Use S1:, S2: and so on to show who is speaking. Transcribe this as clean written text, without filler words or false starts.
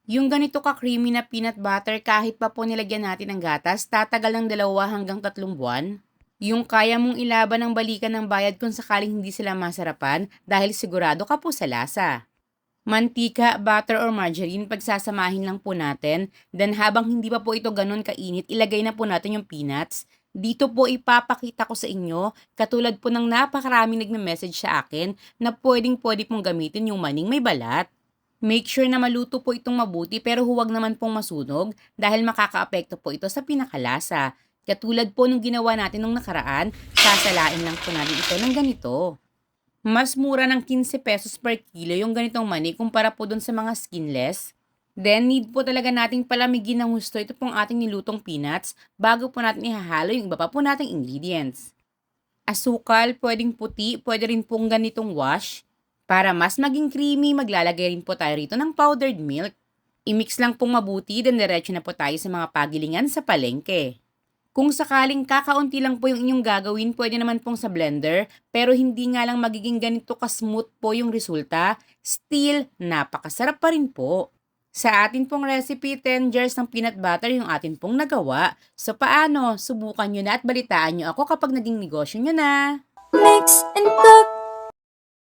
S1: Yung ganito ka-creamy na peanut butter kahit pa po nilagyan natin ng gatas, tatagal ng 2 hanggang 3 buwan. Yung kaya mong ilaban ng balikan ng bayad kung sakaling hindi sila masarapan dahil sigurado ka po sa lasa. Mantika, butter or margarine, pagsasamahin lang po natin. Then habang hindi pa po ito ganun kainit, ilagay na po natin yung peanuts. Dito po ipapakita ko sa inyo, katulad po ng napakaraming nagme-message sa akin na pwedeng-pwede pong gamitin yung maning may balat. Make sure na maluto po itong mabuti pero huwag naman pong masunog dahil makakaapekto po ito sa pinakalasa. Katulad po nung ginawa natin nung nakaraan, sasalain lang po natin ito ng ganito. Mas mura ng 15 pesos per kilo yung ganitong mani kumpara po dun sa mga skinless. Then, need po talaga nating palamigin ng husto ito pong ating nilutong peanuts bago po natin ihahalo yung iba pa po nating ingredients. Asukal, pwedeng puti, pwede rin pong ganitong wash. Para mas maging creamy, maglalagay rin po tayo rito ng powdered milk. I-mix lang pong mabuti, then diretso na po tayo sa mga pagilingan sa palengke. Kung sakaling kakaunti lang po yung inyong gagawin, pwede naman pong sa blender, pero hindi nga lang magiging ganito ka-smooth po yung resulta, still, napakasarap pa rin po. Sa atin pong recipe, 10 jars ng peanut butter yung atin pong nagawa. So paano? Subukan nyo na at balitaan nyo ako kapag naging negosyo nyo na.
S2: Mix and cook.